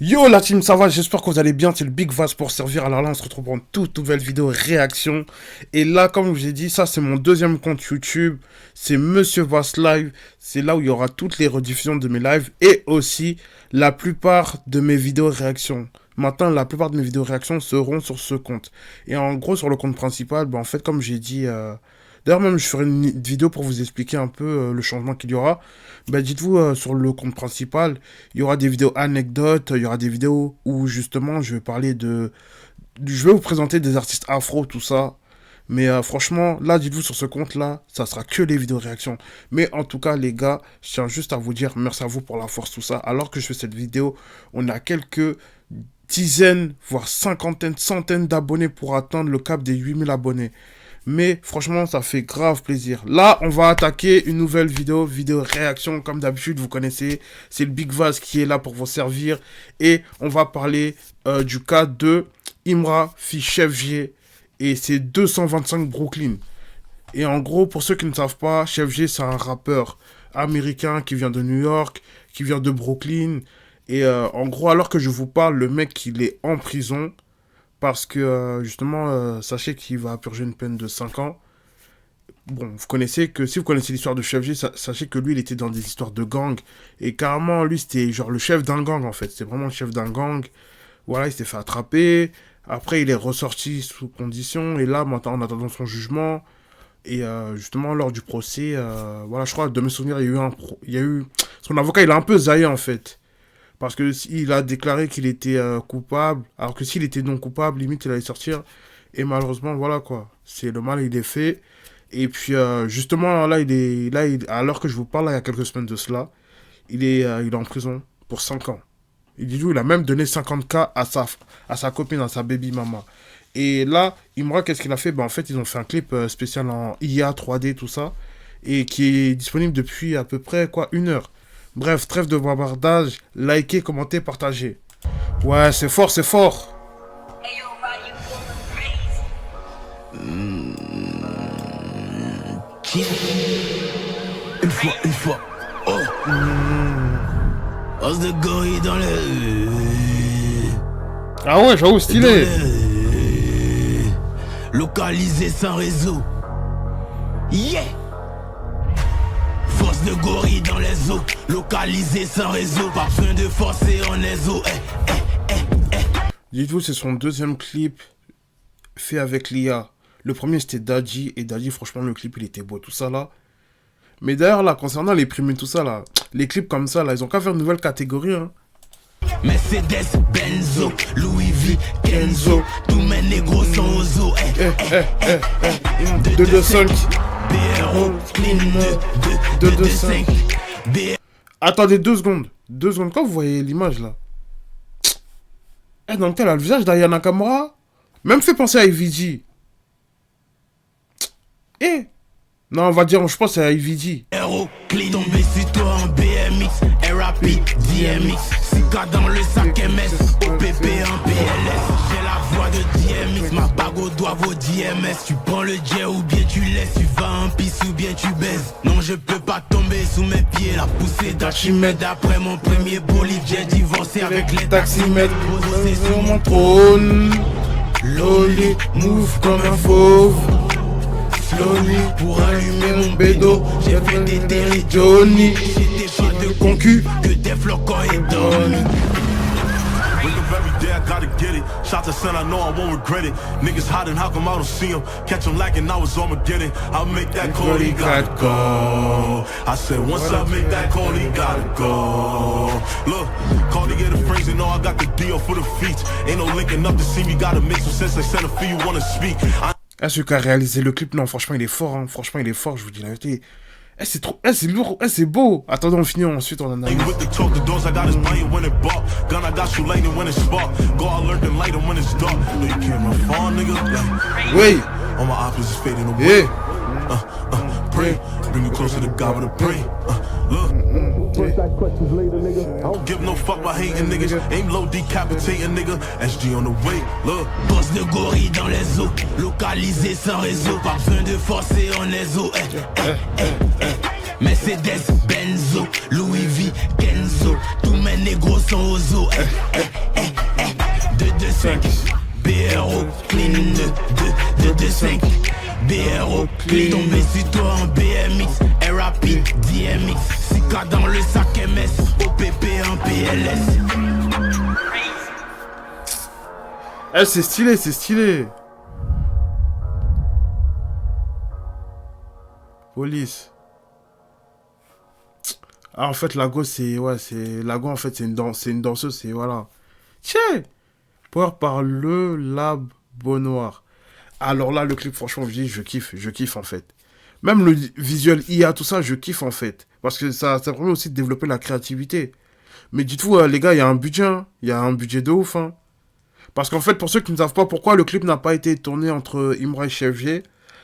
Yo la team, ça va, j'espère que vous allez bien, c'est le Big Vaz pour servir. Alors là on se retrouve pour une toute nouvelle vidéo réaction. Et là comme je vous ai dit, ça c'est mon deuxième compte YouTube, c'est Monsieur Vaz Live. C'est là où il y aura toutes les rediffusions de mes lives et aussi la plupart de mes vidéos réactions. Maintenant la plupart de mes vidéos réactions seront sur ce compte. Et en gros sur le compte principal, en fait comme j'ai dit... D'ailleurs, même, je ferai une vidéo pour vous expliquer un peu le changement qu'il y aura. Dites-vous, sur le compte principal, il y aura des vidéos anecdotes, il y aura des vidéos où, justement, je vais parler de... Je vais vous présenter des artistes afro, tout ça. Mais franchement, là, dites-vous, sur ce compte-là, ça sera que les vidéos réactions. Mais en tout cas, les gars, je tiens juste à vous dire merci à vous pour la force, tout ça. Alors que je fais cette vidéo, on a quelques dizaines, voire cinquantaines, centaines d'abonnés pour atteindre le cap des 8000 abonnés. Mais franchement, ça fait grave plaisir. Là, on va attaquer une nouvelle vidéo réaction. Comme d'habitude, vous connaissez, c'est le Big Vaz qui est là pour vous servir. Et on va parler du cas de Imra fils Chef G. Et c'est 225 Brooklyn. Et en gros, pour ceux qui ne savent pas, Chef G, c'est un rappeur américain qui vient de New York, qui vient de Brooklyn. Et en gros, alors que je vous parle, le mec, il est en prison. Parce que, justement, sachez qu'il va purger une peine de 5 ans. Bon, vous connaissez que, si vous connaissez l'histoire de Chef G, sachez que lui, il était dans des histoires de gang. Et carrément, lui, c'était genre le chef d'un gang, en fait. C'était vraiment le chef d'un gang. Voilà, il s'était fait attraper. Après, il est ressorti sous condition. Et là, maintenant, en attendant son jugement. Et justement, lors du procès, voilà, je crois, de mes souvenirs, il y a eu... Son avocat, il a un peu zaillé, en fait. Parce qu'il a déclaré qu'il était coupable, alors que s'il était non coupable, limite il allait sortir. Et malheureusement, voilà quoi. C'est le mal, il est fait. Et puis justement, là, à l'heure que je vous parle, là, il y a quelques semaines de cela, il est en prison pour 5 ans. Il a même donné 50K à sa copine, à sa baby mama. Et là, Imra, qu'est-ce qu'il a fait? En fait, ils ont fait un clip spécial en IA, 3D, tout ça. Et qui est disponible depuis à peu près, une heure. Bref, trêve de bavardage, likez, commentez, partagez. Ouais, c'est fort, c'est fort. Une fois. Oh. Os de gorille dans les... Ah ouais, j'avoue, stylé. Localisé sans réseau. Yeah. Force de gorille dans les eaux, localisé sans réseau, pas besoin de forcer en les eaux. Dites-vous, c'est son deuxième clip fait avec l'IA. Le premier c'était Daddy, et Daddy, franchement, le clip il était beau, tout ça là. Mais d'ailleurs, là, concernant les primes et tout ça là, les clips comme ça là, ils ont qu'à faire une nouvelle catégorie, hein. Mercedes, Benzo, Louis V, Kenzo, tous mes négros sont aux eaux. 225 BRO, clean 225. Attendez 2 secondes. 2 secondes, quand vous voyez l'image là. Dans lequel elle a le visage d'Aya Nakamura. Même fait penser à IVG. Non, on va dire, je pense à IVG. BRO, clean, tombé sur toi en BMX, RAP, DMX. 6K dans le sac MS, OPP en PLS. J'ai la voix de DMX, ma bague au doigt vaut DMS. Tu prends le jet ou bien tu laisses, tu vas en piste ou bien tu baises. Non, je peux pas tomber sous mes pieds, la poussée d'Archimède. Après mon premier bolide, j'ai divorcé avec les taximètres. Posé sur mon trône, Loli, move comme un fauve. Slowly, pour allumer mon bédo, j'ai fait des Terry Johnny. J'étais pas de concu que des flocons et dormi. Wake up every day, I gotta get it. Shot to son, I know I won't regret it. Niggas hiding, how come I don't see them? Catch them lacking, I was Armageddon. I'll make that call, he gotta go. I said, once I make that call, he gotta go. Look, call to get a phrase and know I got the deal for the feats. Ain't no linking up to see me, gotta make some sense. They send a fee, you wanna speak. Celui qui a réalisé le clip, non, franchement, il est fort, hein. Franchement, il est fort, je vous dis la vérité. C'est trop, c'est lourd, c'est beau. Attendez, on finit, ensuite on en a. Oui. Bring you closer to God with a pray. Look. Give no fuck about hating niggas. Aim low, decapitating nigga. SG on the way. Look. Boss de gorille dans les eaux, localisé sans réseau, pas besoin de forcer en les eaux. Mercedes, Benzo, Louis V, Kenzo, tous mes négros sont aux eaux. 5. BRO, clean 2-2-5. BRO, clean. Tombé sur toi en BMX, RAP, DMX. 6K dans le sac MS, OPP en PLS. Eh, c'est stylé, c'est stylé. Police. Ah, en fait, Lago, c'est... Ouais, c'est... Lago, en fait, c'est une danseuse, c'est... Voilà. Tiens. Power par le Lab Noir. Alors là, le clip, franchement, je kiffe, en fait. Même le visuel IA, tout ça, je kiffe, en fait. Parce que ça permet aussi de développer la créativité. Mais dites-vous, les gars, il y a un budget, hein. Il y a un budget de ouf, hein. Parce qu'en fait, pour ceux qui ne savent pas pourquoi le clip n'a pas été tourné entre Imra et Chef G,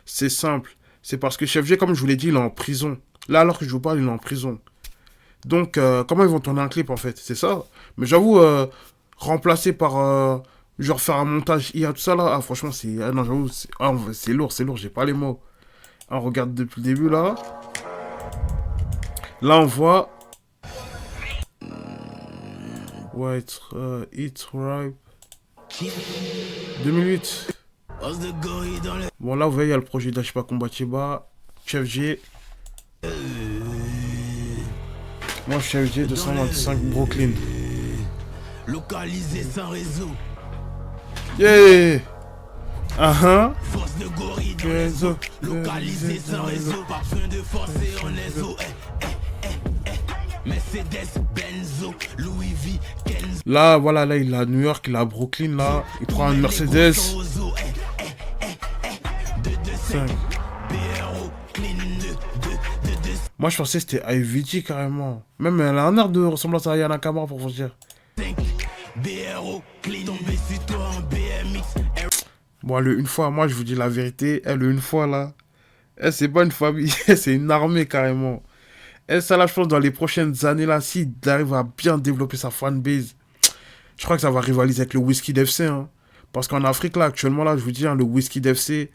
c'est simple. C'est parce que Chef G, comme je vous l'ai dit, il est en prison. Là, alors que je vous parle, il est en prison. Donc, comment ils vont tourner un clip, en fait? C'est ça. Mais j'avoue, remplacé par... genre faire un montage IA, tout ça, là. Ah, franchement, c'est... Ah, non, j'avoue, c'est lourd, j'ai pas les mots. Ah, on regarde depuis le début, là. Là, on voit... Ouais, It's Right. 2008. Bon, là, vous voyez, il y a le projet d'Ashipa Kombatiba, Chef G. Moi, Chef G, 225 Brooklyn. Localisé sans réseau. Yeah! Force de gorille dans les eaux. Localisé sans réseau. Pas besoin de forcer en les eaux. Mercedes, Benzo, Louis V, Kenzo. Là, voilà, là, il est à New York, il est à Brooklyn, là. Il prend un Mercedes. 5. Moi, je pensais que c'était IVG carrément. Même elle a un air de ressemblance à Yana Kamara, pour vous dire. Bon, le une fois, moi, je vous dis la vérité. Elle, une fois, là. Elle, c'est pas une famille, c'est une armée carrément. Elle, ça, là, je pense, dans les prochaines années, là, s'il arrive à bien développer sa fanbase, je crois que ça va rivaliser avec le Wizkid FC, hein. Parce qu'en Afrique, là, actuellement, là, je vous dis, hein, le Wizkid FC,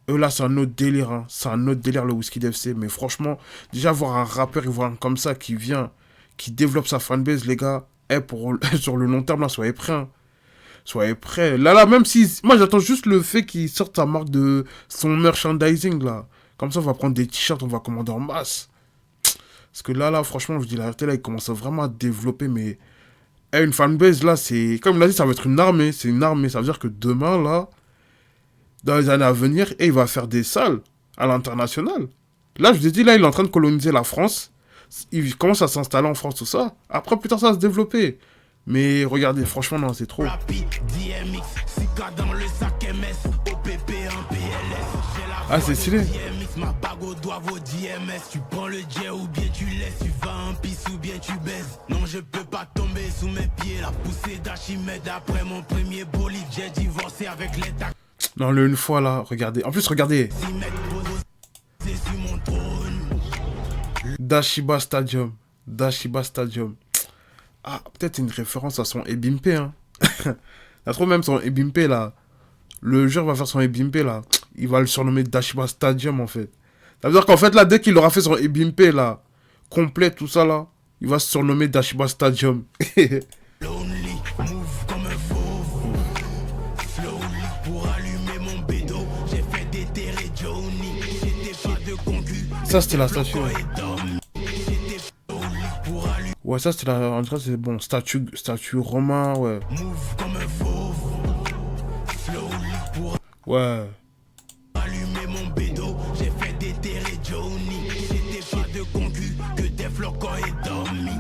eux, là, c'est un autre délire, hein. C'est un autre délire, le Wizkid FC. Mais franchement, déjà, voir un rappeur ivoirien comme ça, qui vient, qui développe sa fanbase, les gars, sur le long terme, là, soyez prêts, hein. Soyez prêts. Là, même si... Moi, j'attends juste le fait qu'il sorte sa marque de... son merchandising, là. Comme ça, on va prendre des t-shirts, on va commander en masse. Parce que là, franchement, je vous dis la vérité, là, il commence vraiment à développer, mais... une fanbase, là, c'est... Comme il l'a dit, ça va être une armée. C'est une armée. Ça veut dire que demain, là, dans les années à venir, il va faire des salles à l'international. Là, je vous ai dit, là, il est en train de coloniser la France. Il commence à s'installer en France, tout ça. Après, plus tard, ça va se développer. Mais regardez, franchement, non, c'est trop. Ah, c'est stylé. Ma bague au doigt vaut DMS. Tu prends le jet ou bien tu laisses. Tu vas en pisse ou bien tu baises. Non, je peux pas tomber sous mes pieds. La poussée d'Archimède après mon premier bolide. J'ai divorcé avec l'état. Non, le une fois là, regardez. En plus, regardez. Dashiba Stadium. Dashiba Stadium. Ah, peut-être une référence à son Ebimpe, hein. T'as trop même son Ebimpe là. Le joueur va faire son Ebimpe là. Il va le surnommer Dashiba Stadium en fait. Ça veut dire qu'en fait là, dès qu'il aura fait son Ebimpe là, complet tout ça là, il va se surnommer Dashiba Stadium. Ça c'était la statue. Ouais, ça c'était la... En tout cas c'est bon, statue romain, ouais. Ouais. Allumer mon bédo, j'ai fait déterrer Johnny. J'étais pas de concu, que des flocons et dormi.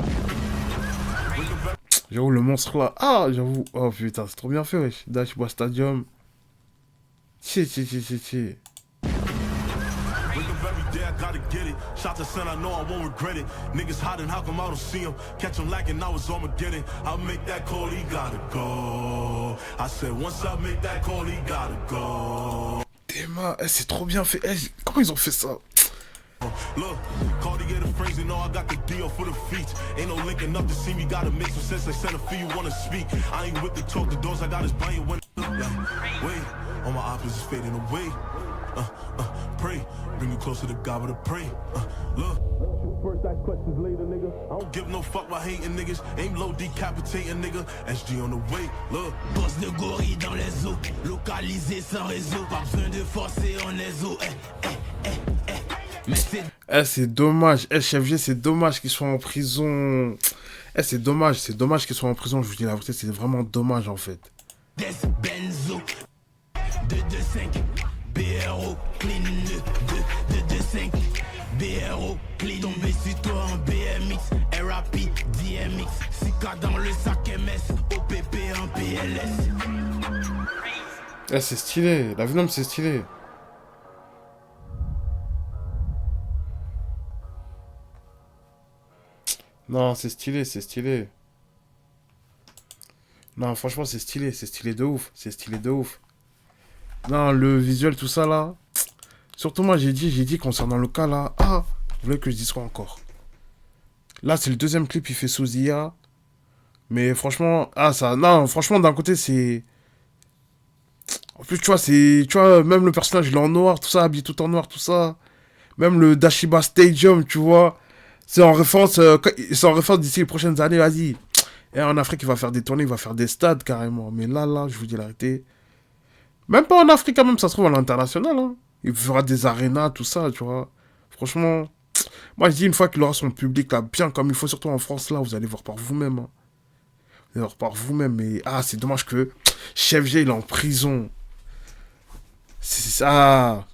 J'avoue le monstre là. Ah, j'avoue. Oh putain, c'est trop bien fait, wesh. Dashiba Stadium. Ti. Gotta get it. Shot the sun, I know I won't regret it. Niggas hiding, how come I don't see them? Catch them lacking, I was Armageddon. I'll make that call, he gotta go. I said, once I make that call, he gotta go. Théma, c'est trop bien fait. Comment ils ont fait ça? Look, call to get a phrase, you know I got the deal for the feet. Ain't no linking up to see me, gotta make some sense. They send a fee, you wanna speak. I ain't with the talk, the doors I got is buying when. Wait, all my opposites fading away. Pray, bring you closer to God with a pray. Look. first, ask questions later, nigga. I don't give no fuck about hating niggas. Aim low, decapitating, nigga. SG on the way, look. Bosse de gorille dans les eaux, localisé sans réseau. Pas besoin de forcer en les eaux. Mais c'est dommage. Chef G, c'est dommage qu'ils soient en prison. C'est dommage qu'ils soient en prison. Je vous dis la vérité, c'est vraiment dommage en fait. Des Benzo 225 BRO clean 225 BRO clean. Tombé sur toi en BMX, RAP, DMX. 6K dans le sac MS, OPP en PLS. C'est stylé. La Venom, c'est stylé. Non, c'est stylé, c'est stylé. Non, franchement, c'est stylé de ouf, c'est stylé de ouf. Non, le visuel, tout ça, là. Surtout, moi, j'ai dit concernant le cas, là. Ah, vous voulez que je dise quoi encore? Là, c'est le deuxième clip, il fait sous IA. Mais franchement, non, franchement, d'un côté, c'est... En plus, tu vois, même le personnage, il est en noir, tout ça, habillé tout en noir, tout ça. Même le Dashiba Stadium, tu vois. C'est en référence d'ici les prochaines années, vas-y. Et en Afrique, il va faire des tournées, il va faire des stades carrément. Mais là, je vous dis la vérité. Même pas en Afrique, même, ça se trouve à l'international. Hein. Il fera des arénas, tout ça, tu vois. Franchement, moi, je dis une fois qu'il aura son public là, bien comme il faut, surtout en France, là, vous allez voir par vous-même. Hein. Vous allez voir par vous-même. Mais c'est dommage que Chef G, il est en prison. C'est ça.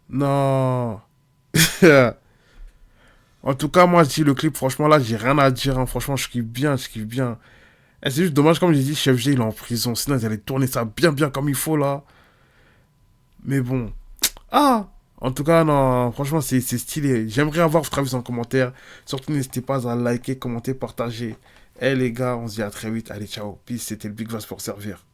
Non. En tout cas, moi, je dis le clip, franchement, là, j'ai rien à dire. Hein. Franchement, je kiffe bien. Et c'est juste dommage, comme j'ai dit, Chef G, il est en prison. Sinon, ils allaient tourner ça bien comme il faut, là. Mais bon. En tout cas, non, franchement, c'est stylé. J'aimerais avoir votre avis en commentaire. Surtout, n'hésitez pas à liker, commenter, partager. Les gars, on se dit à très vite. Allez, ciao. Peace, c'était le Big Vass pour servir.